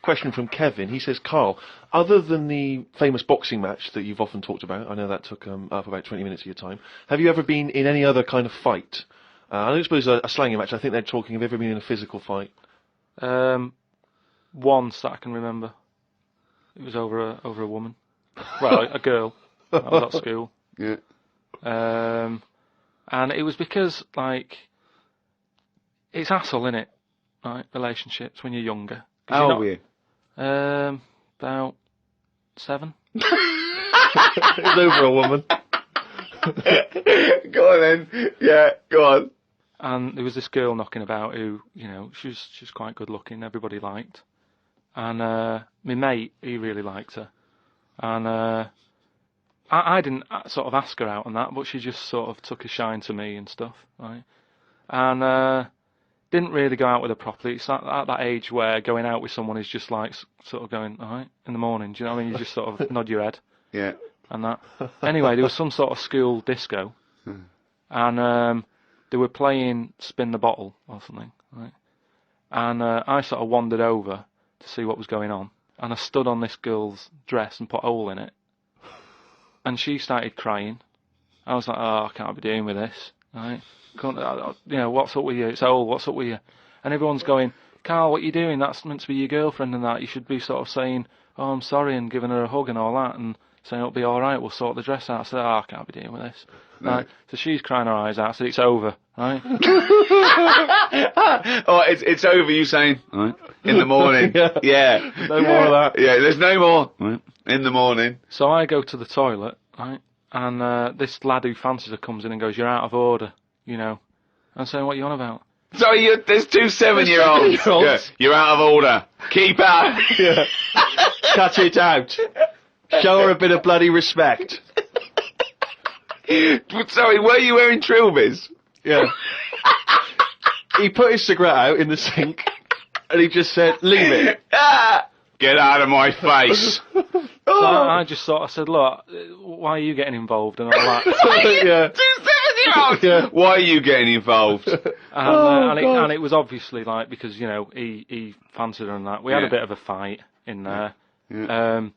Question from Kevin. He says, Carl, other than the famous boxing match that you've often talked about, I know that took up about 20 minutes of your time, have you ever been in any other kind of fight? I don't suppose a slanging match. I think they're talking, have you ever been in a physical fight? Once that I can remember. It was over a woman. Well, a girl. I was at school. Yeah. And it was because, like, it's hassle, innit? Right, relationships when you're younger. How old were you? About 7. It was over a woman. Go on then. Yeah, go on. And there was this girl knocking about who, you know, she's quite good looking, everybody liked. And my mate, he really liked her. And I didn't sort of ask her out on that, but she just sort of took a shine to me and stuff, right? And didn't really go out with her properly. It's at that age where going out with someone is just like sort of going, all right, in the morning. Do you know what I mean? You just sort of nod your head. Yeah. And that. Anyway, there was some sort of school disco, and they were playing Spin the Bottle or something, right? And I sort of wandered over to see what was going on, and I stood on this girl's dress and put a hole in it, and she started crying. I was like, oh, I can't be dealing with this, right? You know, what's up with you? It's old, what's up with you? And everyone's going, Carl, what are you doing? That's meant to be your girlfriend and that. You should be sort of saying, oh, I'm sorry, and giving her a hug and all that, and saying it'll be all right, we'll sort the dress out. I said, oh, I can't be dealing with this. No. Right? So she's crying her eyes out. I said, it's over, right? Oh, it's over, you saying, right, in the morning. Yeah. No more of that. Yeah, there's no more. Right. In the morning. So I go to the toilet, right? And this lad who fancies her comes in and goes, you're out of order, you know. I'm saying, what are you on about? Sorry, there's 2 7-year-olds. Yeah, you're out of order. Keep out. Yeah. Cut it out. Show her a bit of bloody respect. Sorry, were you wearing trilbies? Yeah. He put his cigarette out in the sink, and he just said, leave it. Get out of my face. So I just sort of said, look, why are you getting involved and all that? Yeah. 2 7-year-olds. Yeah. Why are you getting involved? And it was obviously like, because, you know, he fancied her and that. We had a bit of a fight in there. Yeah.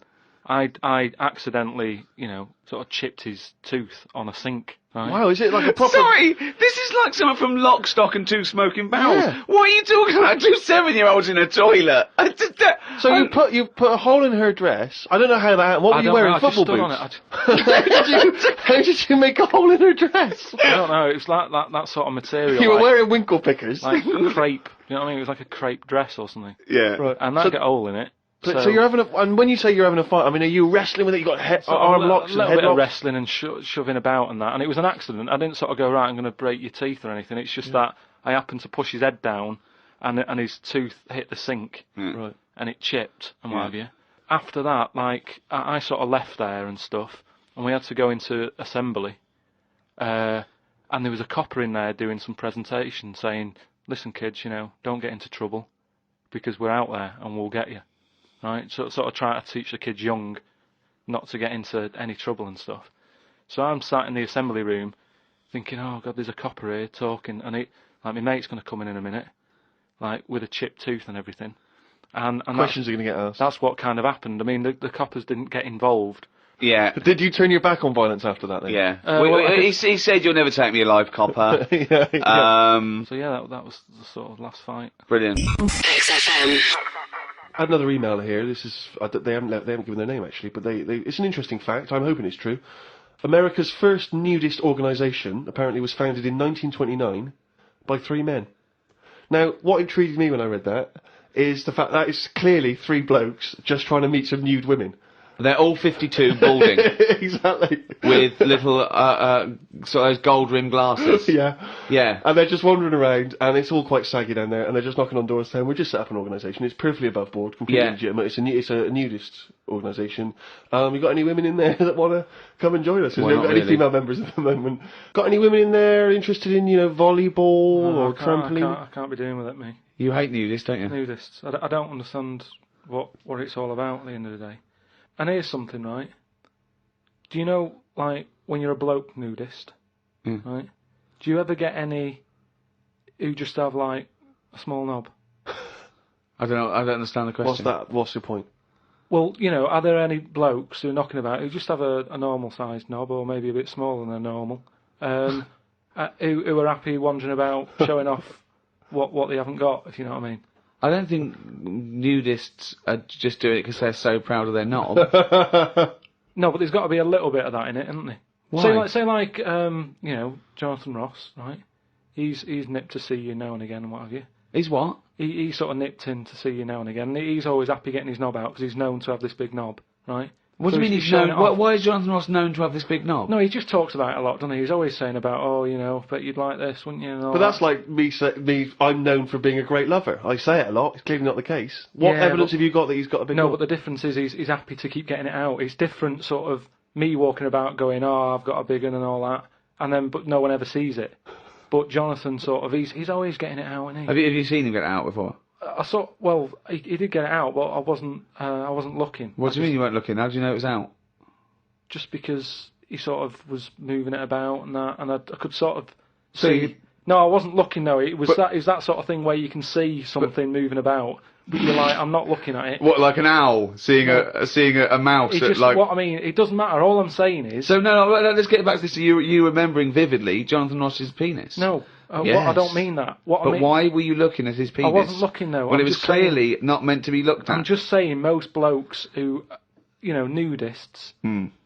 I accidentally, you know, sort of chipped his tooth on a sink. Right? Wow, is it like a proper... Sorry, this is like someone from Lock, Stock and Two Smoking Barrels. Yeah. What are you talking about? 2 7-year-olds in a toilet. So you put a hole in her dress. I don't know how that happened. What were you wearing? Football boots? How did you make a hole in her dress? I don't know. It was like that sort of material. You were wearing winkle pickers. Like crepe. You know what I mean? It was like a crepe dress or something. Yeah. Right. And that got a hole in it. So you're having and when you say you're having a fight, I mean, are you wrestling with it? You got arm locks and head a little bit locks? of wrestling and shoving about and that. And it was an accident. I didn't sort of go, right, I'm going to break your teeth or anything. It's just that I happened to push his head down, and his tooth hit the sink, Right? and it chipped and what have you. After that, like I sort of left there and stuff, and we had to go into assembly, and there was a copper in there doing some presentation saying, listen kids, you know, don't get into trouble, because we're out there and we'll get you. Right, so sort of trying to teach the kids young not to get into any trouble and stuff. So I'm sat in the assembly room thinking, oh God, there's a copper here talking, and like my mate's going to come in a minute, like with a chipped tooth and everything. And Questions are going to get asked. That's what kind of happened. I mean, the coppers didn't get involved. Yeah. Did you turn your back on violence after that then? Yeah. He said, you'll never take me alive, copper. Yeah. So yeah, that was the sort of last fight. Brilliant. XFM. I had another email here. This is they haven't given their name actually, but it's an interesting fact. I'm hoping it's true. America's first nudist organisation apparently was founded in 1929 by 3 men. Now, what intrigued me when I read that is the fact that it's clearly 3 blokes just trying to meet some nude women. They're all 52, balding. Exactly. With little, sort of those gold-rimmed glasses. Yeah. Yeah. And they're just wandering around, and it's all quite saggy down there, and they're just knocking on doors saying, we just set up an organisation, it's perfectly above board, completely legitimate, it's a nudist organisation. You got any women in there that want to come and join us? We've got any female members at the moment. Got any women in there interested in, you know, volleyball or trampoline? I can't be doing with it, me. You hate nudists, don't you? Nudists. I don't understand what it's all about at the end of the day. And here's something, right? Do you know, like, when you're a bloke nudist, right? Do you ever get any who just have, like, a small knob? I don't know. I don't understand the question. What's that? What's your point? Well, are there any blokes who are knocking about who just have a normal-sized knob, or maybe a bit smaller than normal, who are happy wandering about showing off what they haven't got, if you know what I mean? I don't think nudists are just doing it because they're so proud of their knob. No, but there's got to be a little bit of that in it, isn't there? Why? Say like Jonathan Ross, right? He's nipped to see you now and again and what have you. He's what? He sort of nipped in to see you now and again. He's always happy getting his knob out because he's known to have this big knob, right? What So do you mean he's showing known? it off. Why is Jonathan Ross known to have this big knob? No, he just talks about it a lot, doesn't he? He's always saying about, bet you'd like this, wouldn't you? And all But that's that. like me. I'm known for being a great lover. I say it a lot. It's clearly not the case. What Yeah, evidence but- have you got that he's got a big? No, knob? but the difference is he's happy to keep getting it out. It's different, sort of me walking about going, I've got a big one and all that, and then but no one ever sees it. But Jonathan sort of he's always getting it out, isn't he? Have you seen him get it out before? I saw. Well, he did get it out, but I wasn't looking. What do you mean you weren't looking? How do you know it was out? Just because he sort of was moving it about and that, and I could sort of So see. you- No, I wasn't looking though. It was But- that sort of thing where you can see something moving about, but you're like, I'm not looking at it. What, like an owl seeing a mouse? It At, just like. what I mean. It doesn't matter. All I'm saying is So no, let's get back to this. You remembering vividly Jonathan Ross's penis? no. Yes. I don't mean that. What I But mean, why were you looking at his penis? I wasn't looking though. Well, I'm it was just saying- clearly not meant to be looked at. I'm just saying, most blokes who, nudists,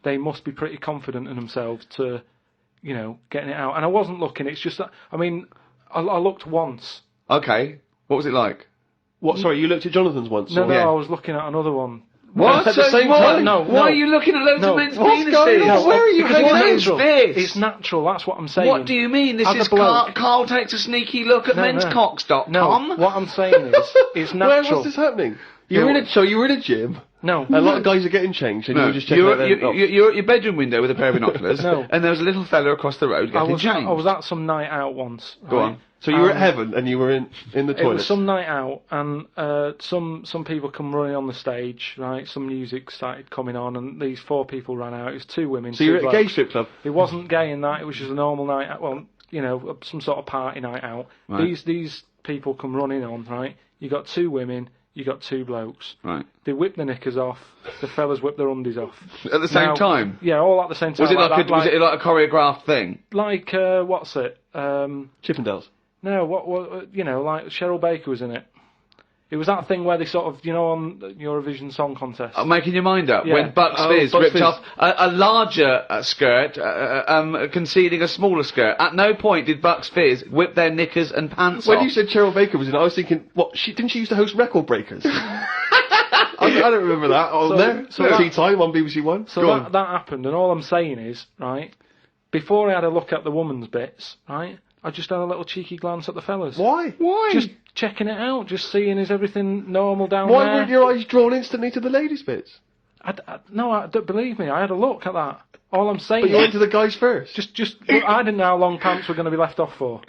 they must be pretty confident in themselves to, getting it out. And I wasn't looking. It's just that. I mean, I looked once. Okay, what was it like? What? Sorry, you looked at Jonathan's once. No, or- no, Yeah. I was looking at another one. What? At the same time? No, Why are you looking at loads No. of men's What's penises? going on? No, Where are you because hanging it's out? natural. This? It's natural. That's what I'm saying. What do you mean? This As a is bloke- Carl takes a sneaky look at No, no. menscocks.com. No, what I'm saying is, it's Where natural. was this happening? You were in a gym. No, A lot of guys are getting changed, and you No, were just checking out their knobs. you're at your bedroom window with a pair of binoculars, No. and there was a little fella across the road I getting was changed. at some night out once. Go right? on. So you were at heaven, and you were in the It toilet. was some night out, and some people come running on the stage, right? Some music started coming on, and these 4 people ran out. It was 2 women. So 2 you were at a gay blokes. strip club. It wasn't gay in that. It was just a normal night out. Well, some sort of party night out. Right. These people come running on, right? You got 2 women. You got 2 blokes. Right. They whip their knickers off. The fellas whip their undies off. At the same Now- time? Yeah, all at the same time. Was it like, that, was it like a choreographed thing? like what's it? Chippendales. No, what like Cheryl Baker was in it. It was that thing where they sort of, on the Eurovision Song Contest. I'm making your mind up. Yeah. When Bucks Oh, Fizz Bucks ripped Fizz. off a larger skirt, conceding a smaller skirt. At no point did Bucks Fizz whip their knickers and pants When off. you said Cheryl Baker was in it, I was thinking, what? Didn't she used to host Record Breakers? I don't remember that on there. so that- Tea Time on BBC One. So Go that, on. that happened, and all I'm saying is, right, before I had a look at the woman's bits, right, I just had a little cheeky glance at the fellas. Why? Why? Just checking it out, just seeing is everything normal down Why there. weren't your eyes drawn instantly to the ladies' bits? No, don't believe me. I had a look at that. All I'm saying But you is, went to the guys first. I didn't know how long pants were going to be left off for.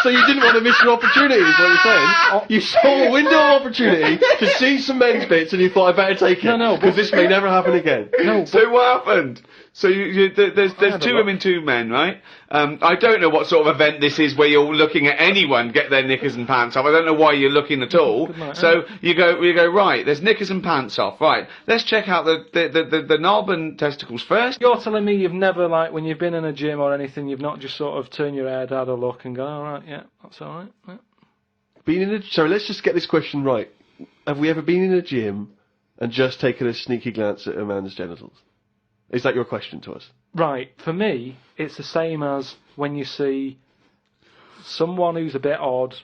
So you didn't want to miss your opportunity, is what you're saying? You saw a window of opportunity to see some men's bits, and you thought, I better take it. No, because this may never happen again. No, So what happened? So there's had a 2 look. women, 2 men, right? I don't know what sort of event this is where you're looking at anyone get their knickers and pants off. I don't know why you're looking at all. Good night, So you go right. There's knickers and pants off. Right. Let's check out the knob and testicles first. You're telling me you've never, like, when you've been in a gym or anything, you've not just sort of turned your head, had a look, and gone, all right, yeah, that's all right. Yeah. Sorry, let's just get this question right. Have we ever been in a gym and just taken a sneaky glance at a man's genitals? Is that your question to us? Right, for me, it's the same as when you see someone who's a bit odd,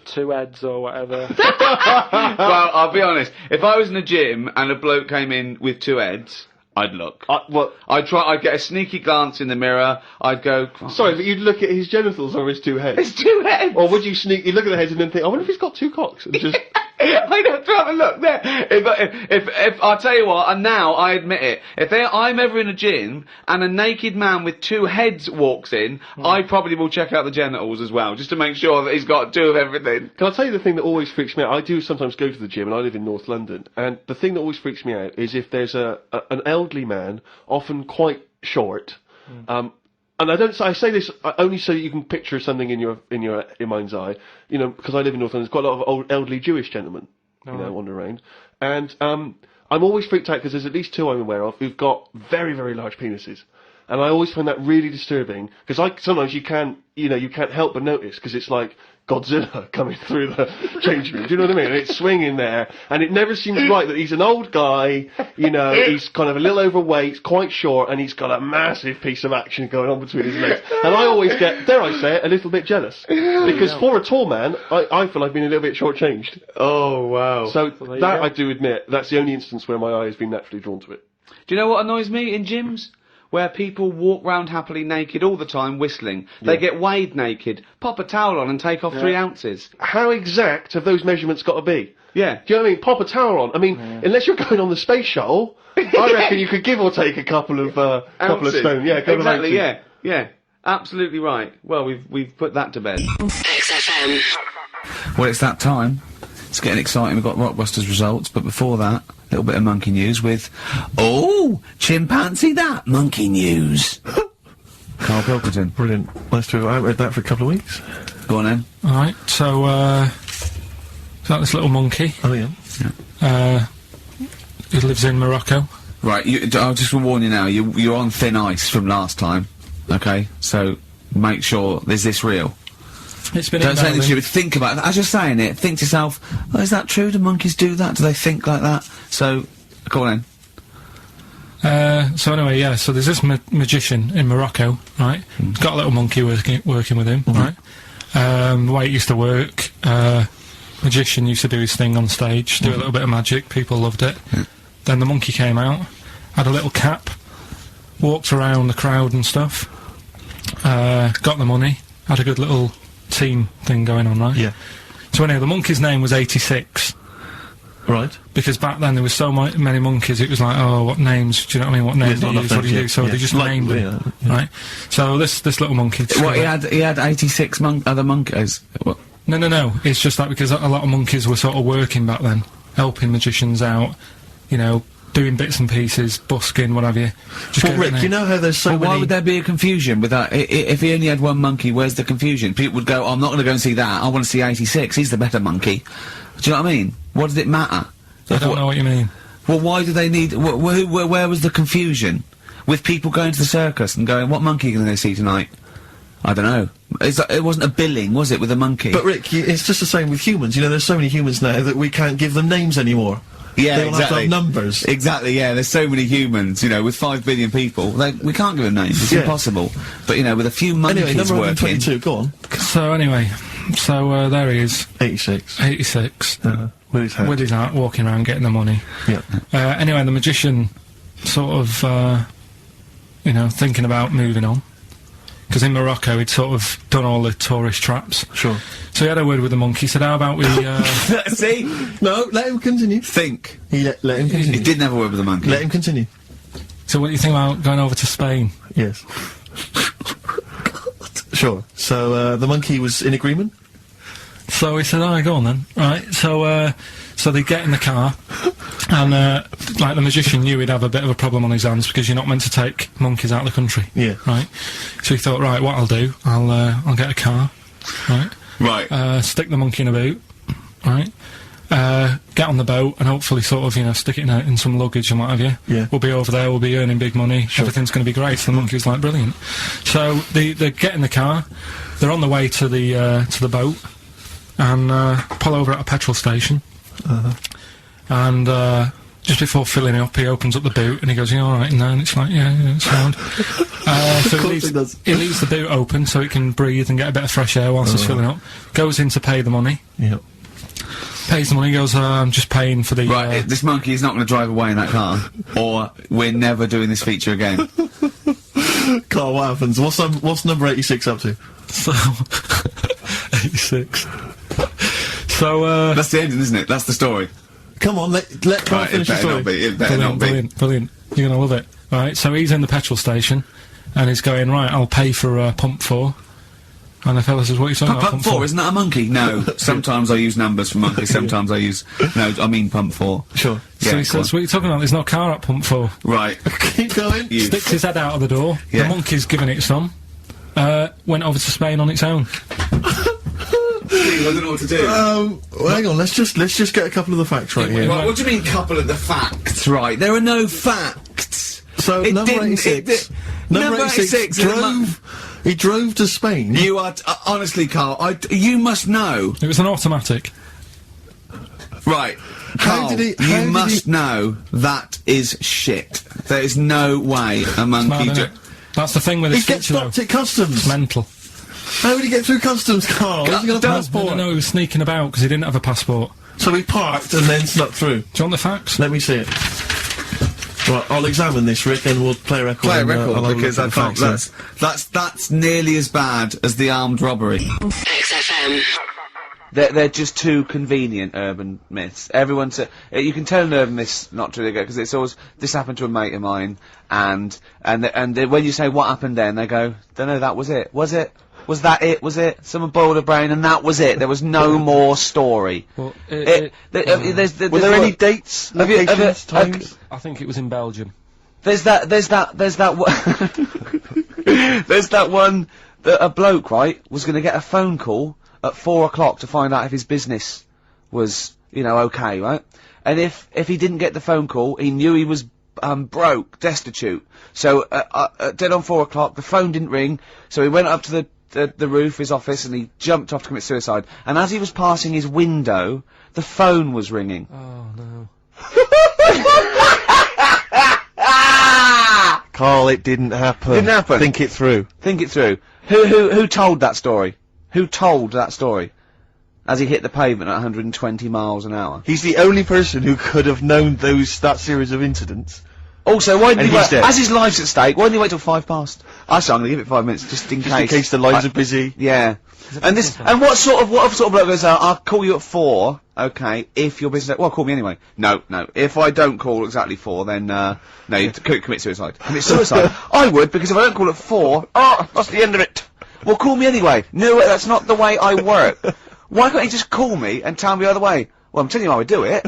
2 heads or whatever. Well, I'll be honest. If I was in a gym and a bloke came in with 2 heads, I'd look. I'd get a sneaky glance in the mirror. I'd go. Sorry, but you'd look at his genitals or his 2 heads? It's 2 heads. Or would you sneaky look at the heads and then think, I wonder if he's got 2 cocks? And just... I'd have to have a look there. If I'll tell you what, and now I admit it, if I'm ever in a gym and a naked man with 2 heads walks in, I probably will check out the genitals as well, just to make sure that he's got 2 of everything. Can I tell you the thing that always freaks me out? I do sometimes go to the gym, and I live in North London, and the thing that always freaks me out is if there's an elderly man, often quite short, and and I say this only so that you can picture something in your mind's eye, you know, because I live in North London. There's quite a lot of old elderly Jewish gentlemen, wander around, and I'm always freaked out because there's at least 2 I'm aware of who've got very, very large penises. And I always find that really disturbing, because sometimes you can't help but notice, because it's like Godzilla coming through the changing room. Do you know what I mean? And it's swinging there, and it never seems right that he's an old guy, you know, he's kind of a little overweight, quite short, and he's got a massive piece of action going on between his legs. And I always get, dare I say it, a little bit jealous. Because for a tall man, I feel I've been a little bit shortchanged. Oh, wow. So that, I do admit, that's the only instance where my eye has been naturally drawn to it. Do you know what annoys me in gyms? Where people walk round happily naked all the time whistling. They get weighed naked, pop a towel on and take off 3 ounces. How exact have those measurements got to be? Yeah. Do you know what I mean? Pop a towel on. I mean, unless you're going on the space shuttle, I reckon you could give or take a couple of stone. Yeah, exactly, yeah. Absolutely right. Well, we've put that to bed. XFM. Well, it's that time. It's getting exciting. We've got Rockbusters results, but before that, a little bit of monkey news with... Oh! Chimpanzee that! Monkey news! Karl Pilkington. Brilliant. Nice to have. I haven't read that for a couple of weeks. Go on then. Alright, so, is that this little monkey? Oh, yeah. Who lives in Morocco. Right, I'll just warn you now, you're on thin ice from last time, okay? So, make sure, is this real? It's been Don't say anything stupid, think about it. As you're saying it, think to yourself, oh, is that true? Do monkeys do that? Do they think like that? So, go on then. So anyway, yeah, so there's this magician in Morocco, right? He's got a little monkey working with him, right? The way it used to work, magician used to do his thing on stage, do a little bit of magic, people loved it. Then the monkey came out, had a little cap, walked around the crowd and stuff, got the money, had a good little team thing going on, right? Yeah. So anyway, the monkey's name was 86. Right. Because back then there was so many monkeys, it was like, oh, what names, do you know what I mean, what names do you use, what do you do? So they just named them, right? So this little monkey... What, he had 86 other monkeys? What? No, it's just that because a lot of monkeys were sort of working back then, helping magicians out, you know, doing bits and pieces, busking, what have you. Well, Rick, you know how there's so many... Why would there be a confusion with that? If he only had one monkey, where's the confusion? People would go, oh, I'm not going to go and see that, I want to see 86, he's the better monkey. Do you know what I mean? What does it matter? I don't know what you mean. Well, why do they need... where was the confusion? With people going to the circus and going, what monkey are you going to go see tonight? I don't know. It wasn't a billing, was it, with a monkey? But Rick, it's just the same with humans. You know, there's so many humans now that we can't give them names anymore. Yeah, they all exactly. have to have numbers. Exactly, yeah, there's so many humans, you know, with 5 billion people, we can't give them names, it's impossible. But, you know, with a few monkeys anyway, number working... 122, go on. So, anyway, there he is. 86. 86. With his hat. With his hat, walking around getting the money. Yeah. Anyway, the magician sort of, you know, thinking about moving on. Because in Morocco, he'd sort of done all the tourist traps. Sure. So he had a word with the monkey, said, how about we, See? No, let him continue. Think. Let him continue. He didn't have a word with the monkey. Let him continue. So what do you think about going over to Spain? Yes. Sure. So, the monkey was in agreement? So he said, alright, go on then. Right, so they get in the car, and, like, the magician knew he'd have a bit of a problem on his hands, because you're not meant to take monkeys out of the country. Yeah. Right? So he thought, right, what I'll do, I'll get a car, right? Right. Stick the monkey in a boot, right? Get on the boat, and hopefully sort of, you know, stick it in some luggage and what have you. Yeah. We'll be over there, we'll be earning big money, everything's gonna be great. So the monkey was like, brilliant. So they get in the car, they're on the way to the boat, and pull over at a petrol station. And just before filling it up, he opens up the boot and he goes, you know, all right in there? And it's like, yeah, it's sound. So he leaves the boot open so it can breathe and get a bit of fresh air whilst it's filling up. Goes in to pay the money. Yep. Pays the money, goes, I'm just paying for the... Right, this monkey is not going to drive away in that car, or we're never doing this feature again. Carl, what happens? What's number 86 up to? So... 86. So, That's the ending, isn't it? That's the story. Come on, let Carl finish the story. It better not be. Brilliant. You're gonna love it. Right, so he's in the petrol station, and he's going, right, I'll pay for, pump 4. And the fella says, what are you talking about, Pump 4, isn't that a monkey? No. Sometimes I use numbers for monkeys, sometimes I use... No, I mean pump 4. Sure. So Yeah, he says, what are you talking about? There's no car at pump 4. Right. Keep going. You Sticks his head out of the door. Yeah. The monkey's giving it some. went over to Spain on its own. I don't know what to do. Well, hang on. Let's just get a couple of the facts right here. Right, what do you mean, couple of the facts? Right, there are no facts. So number 86. Number 86 He drove to Spain. You are honestly, Carl. You must know. It was an automatic. Right. How Carl, did he? you must know that is shit. There is no way a monkey. Mad, innit? That's the thing with He his gets future, though. stopped at customs. It's mental. How did he get through customs, Carl? Has he got a passport? No, he was sneaking about because he didn't have a passport. So he parked and then snuck through. Do you want the facts? Let me see it. Right, I'll examine this, Rick, and we'll play a record. Play a and, record I'll have a because look I at the can't. facts That's nearly as bad as the armed robbery. XFM. They're just too convenient urban myths. Everyone you can tell an urban myth's not true because it's always this happened to a mate of mine, and when you say what happened then, they go, don't know, that was it. Was it? Was that it? Was it? Someone boiled a brain and that was it. There was no more story. Well, Were there any dates, locations, times? I think it was in Belgium. There's that one that a bloke, right, was going to get a phone call at 4 o'clock to find out if his business was, okay, right? And if he didn't get the phone call, he knew he was broke, destitute. So dead on 4 o'clock, the phone didn't ring, so he went up to the roof of his office and he jumped off to commit suicide. And as he was passing his window, the phone was ringing. Oh no. Carl, it didn't happen. Didn't happen. Think it through. Think it through. Who told that story? Who told that story? As he hit the pavement at 120 miles an hour. He's the only person who could have known that series of incidents. Also, why didn't And he he's wait? dead. As his life's at stake, why didn't he wait till 5 past? I say I'm gonna give it 5 minutes just in Just in case the lines are busy. Yeah. And what sort of bloke goes out? I'll call you at 4. Okay, if your business. Well, call me anyway. No. If I don't call exactly 4, then no, you commit suicide. Commit suicide. I would, because if I don't call at 4, that's the end of it. Well, call me anyway. No, that's not the way I work. Why can't you just call me and tell me the other way? Well, I'm telling you how I do it.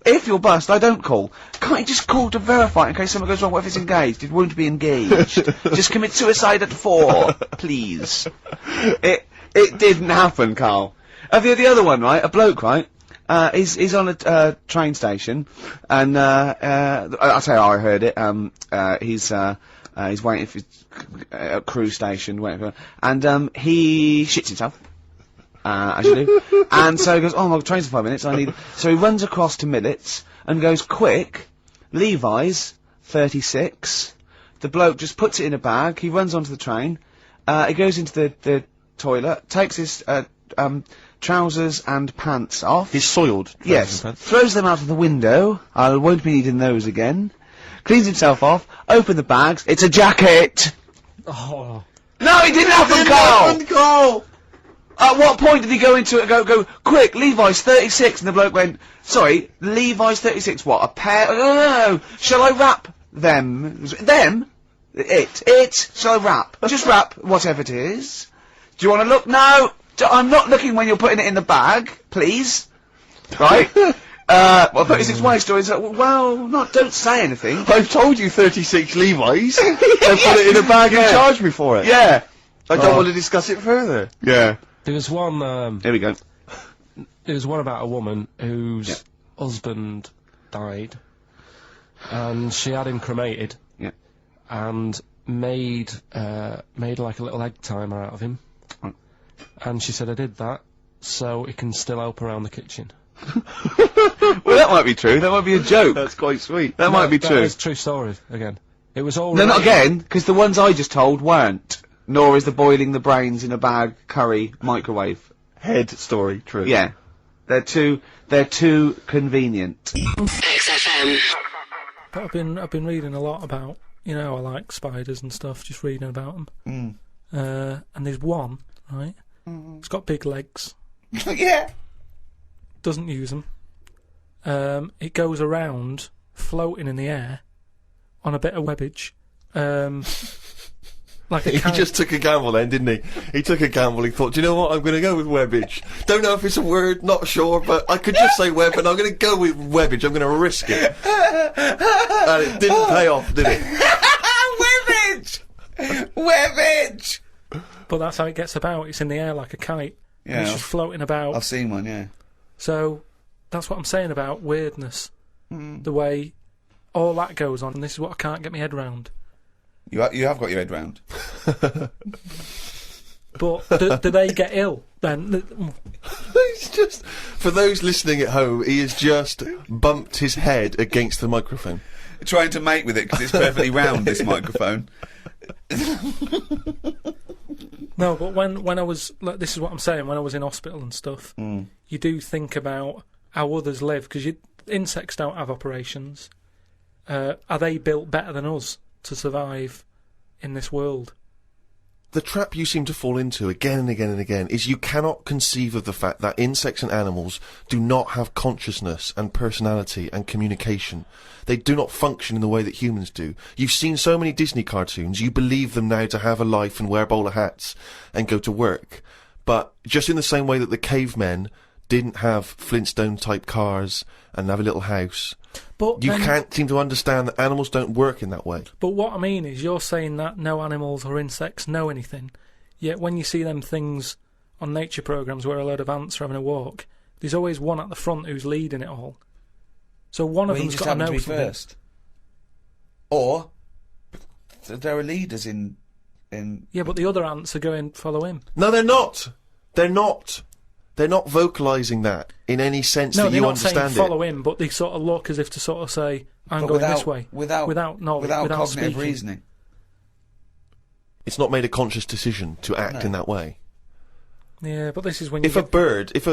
If you're bust, I don't call. Can't you just call to verify in case something goes wrong? What if it's engaged? It won't be engaged. Just commit suicide at 4, please. It didn't happen, Carl. The other one, right? A bloke, right? He's on a train station, and I'll tell you how I heard it. He's waiting for a cruise station, waiting for, and he shits himself. As you do. And so he goes, oh, my train's in 5 minutes, so he runs across to Millets and goes, quick, Levi's, 36. The bloke just puts it in a bag, he runs onto the train, he goes into the toilet, takes his, trousers and pants off. His soiled. Yes. Throws them out of the window, I won't be needing those again. Cleans himself off, open the bags, it's a jacket! Oh. No, it didn't happen, Carl! At what point did he go into it and go, quick, Levi's 36, and the bloke went, sorry, Levi's 36, what, a pair? No, shall I wrap them? Them? It, shall I wrap? Just wrap, whatever it is. Do you want to look? No, I'm not looking when you're putting it in the bag, please. Right? Well, 36 way stories, don't say anything. I've told you 36 Levi's. They put it in a bag and charged me for it. Yeah. I don't want to discuss it further. Yeah. There was one. Here we go. There was one about a woman whose husband died, and she had him cremated. Yeah. And made like a little egg timer out of him. Mm. And she said, I did that so it can still help around the kitchen. Well, that might be true. That might be a joke. That's quite sweet. That might be true. That is a true story, again. It was all No, not right. again, because the ones I just told weren't. Nor is the boiling the brains in a bag curry microwave. Head story, true. Yeah. They're too convenient. XFM. But I've been reading a lot about, I like spiders and stuff, just reading about them. And there's one, right? It's got big legs. Yeah. Doesn't use them. It goes around, floating in the air, on a bit of webbage. Like a He just took a gamble then, didn't he? He took a gamble, he thought, do you know what, I'm going to go with webbage. Don't know if it's a word, not sure, but I could just say web, and I'm going to go with webbage, I'm going to risk it. And it didn't pay off, did it? Webbage! Webbage! But that's how it gets about. It's in the air like a kite. And Yeah, it's just floating about. I've seen one, yeah. So that's what I'm saying about weirdness. The way all that goes on, and this is what I can't get my head round. You have got your head round. But do they get ill then? He's just, for those listening at home, he has just bumped his head against the microphone. Trying to mate with it because it's perfectly round, this microphone. No, but when I was, like, this is what I'm saying, when I was in hospital and stuff, you do think about how others live, because insects don't have operations. Are they built better than us to survive in this world? The trap you seem to fall into again and again and again is you cannot conceive of the fact that insects and animals do not have consciousness and personality and communication. They do not function in the way that humans do. You've seen so many Disney cartoons, you believe them now to have a life and wear bowler hats and go to work. But just in the same way that the cavemen didn't have Flintstone-type cars and have a little house, But you then- can't seem to understand that animals don't work in that way. But what I mean is, you're saying that no animals or insects know anything, yet when you see them things on nature programmes where a load of ants are having a walk, there's always one at the front who's leading it all. So one of Well, he them's just got to happened to know be something. first. Or there are leaders in. Yeah, but the other ants are going, follow him. No, they're not. They're not. They're not vocalising that in any sense No, that they're you not understand saying it. follow him, but they sort of look as if to sort of say, I'm But going without, this way. Without cognitive speaking. reasoning. It's not made a conscious decision to act No. in that way. Yeah, but this is when you If a get... bird, if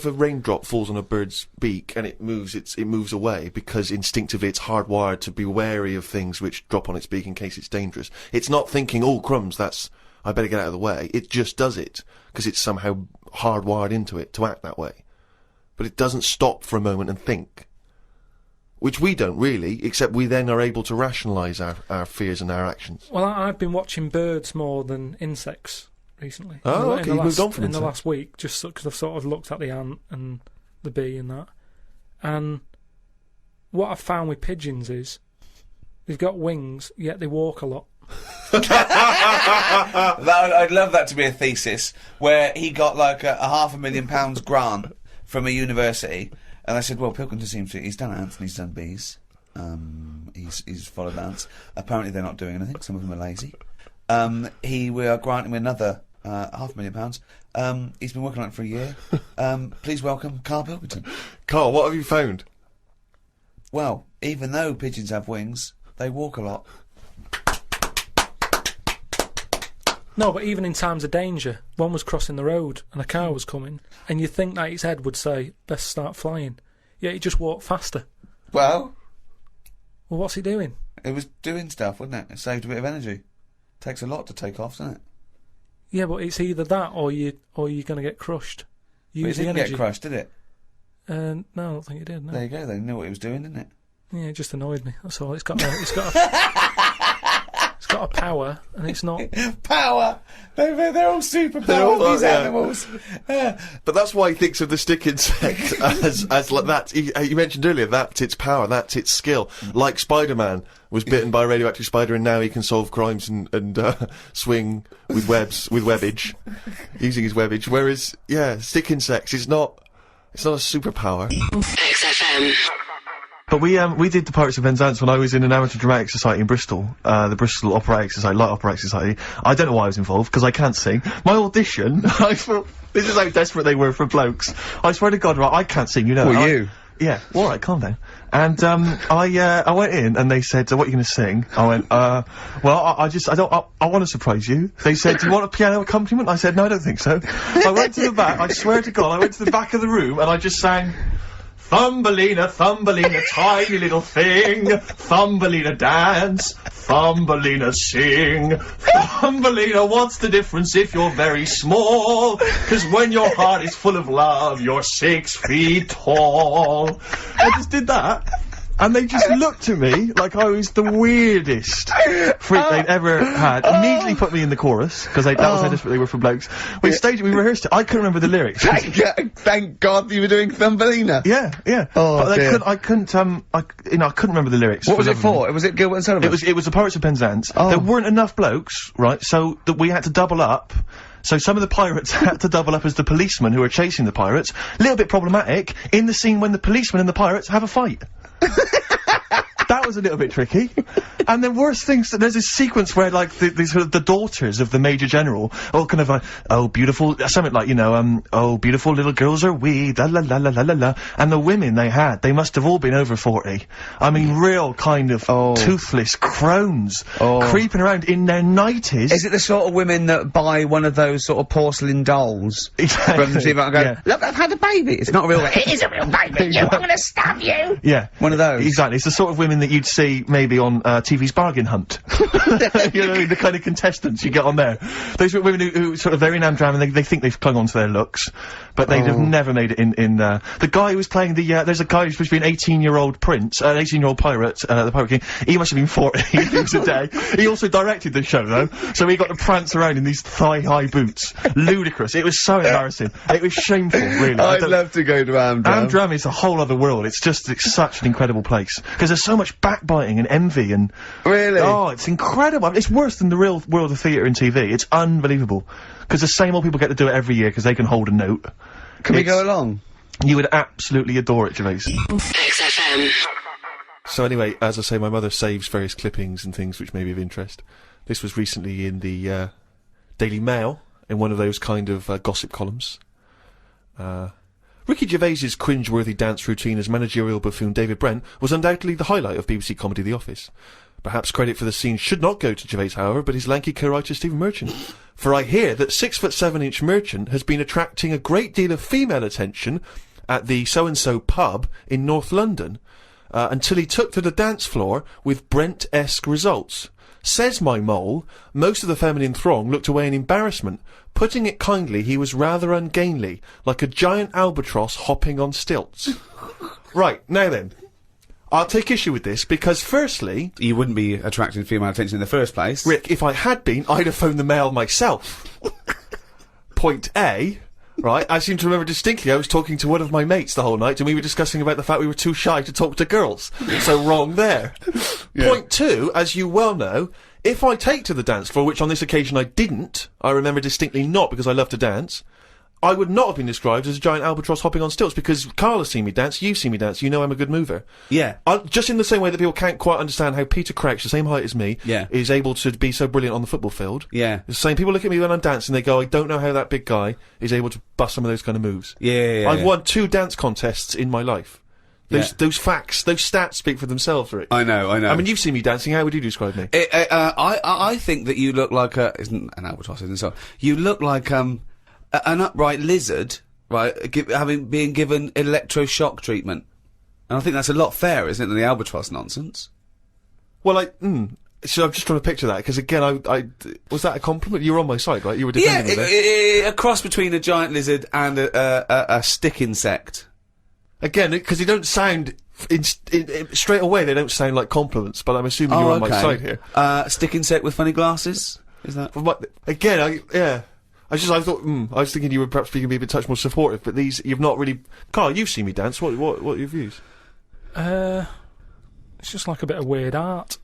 a raindrop falls on a bird's beak and it moves away because instinctively it's hardwired to be wary of things which drop on its beak in case it's dangerous. It's not thinking, oh crumbs, I better get out of the way. It just does it because it's somehow hardwired into it to act that way. But it doesn't stop for a moment and think. Which we don't really, except we then are able to rationalise our fears and our actions. Well, I've been watching birds more than insects recently. Oh, In okay, the you moved on from in the insects. last week, just because I've sort of looked at the ant and the bee and that. And what I've found with pigeons is they've got wings, yet they walk a lot. I'd love that to be a thesis where he got like a £500,000 grant from a university, and I said, well, Pilkington seems to, he's done ants and he's done bees. He's followed ants. Apparently they're not doing anything. Some of them are lazy. We are granting him another £500,000. He's been working on it for a year. Please welcome Karl Pilkington. Carl, what have you found? Well, even though pigeons have wings, they walk a lot. No, but even in times of danger, one was crossing the road and a car was coming, and you'd think that its head would say, let's start flying. Yet it just walked faster. Well, Well, what's he doing? it was doing stuff, wasn't it? It saved a bit of energy. Takes a lot to take off, doesn't it? Yeah, but it's either that or you're going to get crushed. But it Use the didn't energy. get crushed, did it? No, I don't think it did. No. There you go. They knew what it was doing, didn't it? Yeah, it just annoyed me. That's all. It's got a power, and it's not. Power. They're all superpowered. These animals. But that's why he thinks of the stick insect as like that. You mentioned earlier that's its power, that's its skill. Like Spider-Man was bitten by a radioactive spider, and now he can solve crimes and swing with webbage, using his webbage. Whereas, yeah, stick insects it's not a superpower. XFM. But we did the Pirates of Penzance when I was in an amateur dramatic society in Bristol, the Bristol Operatic Society, Light Operatic Society. I don't know why I was involved, because I can't sing. My audition, I thought, this is how desperate they were for blokes. I swear to God, right, I can't sing, you know. Well, you? Yeah, alright, calm down. And, I went in and they said, what are you gonna sing? I went, well, I want to surprise you. They said, do you want a piano accompaniment? I said, no, I don't think so. I went to the back, I swear to God, I went to the back of the room and I just sang, Thumbelina, Thumbelina, tiny little thing. Thumbelina dance, Thumbelina sing. Thumbelina, what's the difference if you're very small? 'Cause when your heart is full of love, you're 6 feet tall. I just did that. And they just looked at me like I was the weirdest freak they'd ever had. Immediately put me in the chorus, because that was how desperate they were for blokes. We staged it, we rehearsed it. I couldn't remember the lyrics. Thank God you were doing Thumbelina. Yeah. Oh, but dear. I couldn't remember the lyrics. What was it for? Was it Gilbert and Sullivan? It was the Pirates of Penzance. There weren't enough blokes, right, so that we had to double up. So some of the pirates had to double up as the policemen who were chasing the pirates. A little bit problematic in the scene when the policemen and the pirates have a fight. That was a little bit tricky. And the worst things, there's this sequence where, like, the sort of the daughters of the Major General, all kind of like, oh, beautiful, something like, you know, oh, beautiful little girls are we, la la la la la la la. And the women they must have all been over 40. I mean, real kind of toothless crones, creeping around in their 90s. Is it the sort of women that buy one of those sort of porcelain dolls? Exactly. From the TV and go, look, I've had a baby. It's not a real It is a real baby. I'm gonna stab you. Yeah. One of those. Exactly. It's the sort of women that you'd see maybe on TV's Bargain Hunt. You know, the kind of contestants you get on there. Those are women who sort of, they're in Amdram and they think they've clung on to their looks, but they'd have never made it in the guy who was playing there's a guy who's supposed to be an 18-year-old prince, an 18-year-old pirate, the Pirate King. He must have been 40 if he was a day. He also directed the show, though, so he got to prance around in these thigh-high boots. Ludicrous. It was so embarrassing. It was shameful, really. I'd love to go to Amdram. Amdram is a whole other world. It's such an incredible place. Because there's so much backbiting and envy and... Really? Oh, it's incredible. It's worse than the real world of theatre and TV. It's unbelievable. Because the same old people get to do it every year because they can hold a note. Can we go along? You would absolutely adore it, Gervais. XFM. So anyway, as I say, my mother saves various clippings and things which may be of interest. This was recently in the Daily Mail, in one of those kind of gossip columns. Ricky Gervais's cringe-worthy dance routine as managerial buffoon David Brent was undoubtedly the highlight of BBC comedy The Office. Perhaps credit for the scene should not go to Gervais, however, but his lanky co-writer Stephen Merchant. For I hear that 6'7" Merchant has been attracting a great deal of female attention at the so-and-so pub in North London, until he took to the dance floor with Brent-esque results. Says my mole, most of the feminine throng looked away in embarrassment. Putting it kindly, he was rather ungainly, like a giant albatross hopping on stilts. Right, now then. I'll take issue with this, because firstly... You wouldn't be attracting female attention in the first place. Rick, if I had been, I'd have phoned the Mail myself. Point A... Right, I seem to remember distinctly I was talking to one of my mates the whole night and we were discussing about the fact we were too shy to talk to girls. So wrong there. Yeah. Point two, as you well know, if I take to the dance floor, which on this occasion I didn't, I remember distinctly not because I love to dance, I would not have been described as a giant albatross hopping on stilts because Carl has seen me dance, you've seen me dance, you know I'm a good mover. Yeah. Just in the same way that people can't quite understand how Peter Crouch, the same height as me, Yeah. is able to be so brilliant on the football field. Yeah. The same people look at me when I'm dancing, they go, I don't know how that big guy is able to bust some of those kind of moves. Yeah. I've won 2 dance contests in my life. Those facts, those stats speak for themselves, Rick. I know. I mean, you've seen me dancing, how would you describe me? I think that you look like isn't an albatross, isn't it? So you look like, an upright lizard, right, being given electroshock treatment. And I think that's a lot fairer, isn't it, than the albatross nonsense? Well, so I'm just trying to picture that, because again, was that a compliment? You were on my side, right? You were defending me there. A cross between a giant lizard and a stick insect. Again, because they don't sound, straight away they don't sound like compliments, but I'm assuming you're on my side here. Stick insect with funny glasses? Is that? Again, I thought, I was thinking you were perhaps being a bit touch more supportive, but you've not really... Carl, you've seen me dance, what are your views? It's just like a bit of weird art.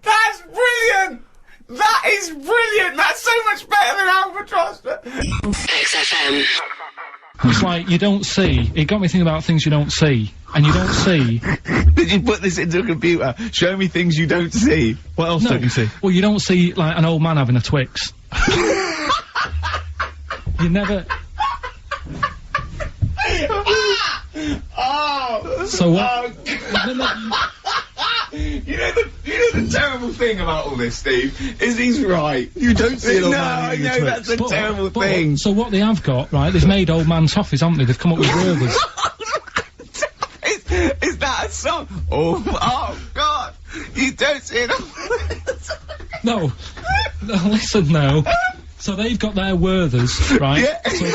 That's brilliant! That is brilliant! That's so much better than albatross! XFM. It's like, you don't see. It got me thinking about things you don't see. And you don't see. Did you put this into a computer? Show me things you don't see. What else don't you see? Well, you don't see, like, an old man having a Twix. You never... So what? You know the terrible thing about all this, Steve, is he's right. You don't see an old man I eating a know, Twix. that's a terrible thing. So what they have got, right, they've made old man toffees, haven't they? They've come up with Werther's. Is that a song? Oh God! You don't see it. No, listen now. So they've got their Werther's, right? Yeah. So,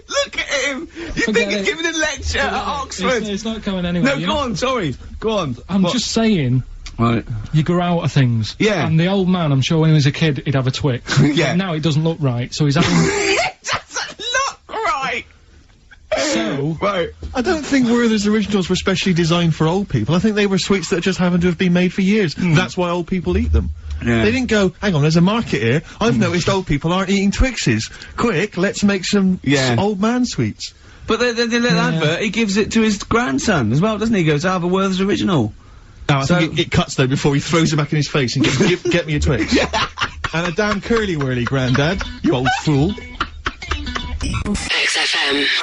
Look at him! You Forget think he's it. giving a lecture at Oxford? It's not going anywhere. No, you go know? on, sorry. Go on. I'm What? just saying, Right. you grow out of things. Yeah. And the old man, I'm sure when he was a kid, he'd have a Twix. Yeah. But now it doesn't look right, so he's having... It doesn't look right! So... Right. I don't think Werther's originals were specially designed for old people. I think they were sweets that just happened to have been made for years. That's why old people eat them. Yeah. They didn't go, hang on, there's a market here. I've noticed old people aren't eating Twixes. Quick, let's make some Yeah. old man sweets. But the little advert, he gives it to his grandson as well, doesn't he? He goes, I have a Werther's original. No, I So- think it cuts though before he throws it back in his face and goes, get me a Twix. And a damn curly-whirly, Grandad, you old fool. XFM.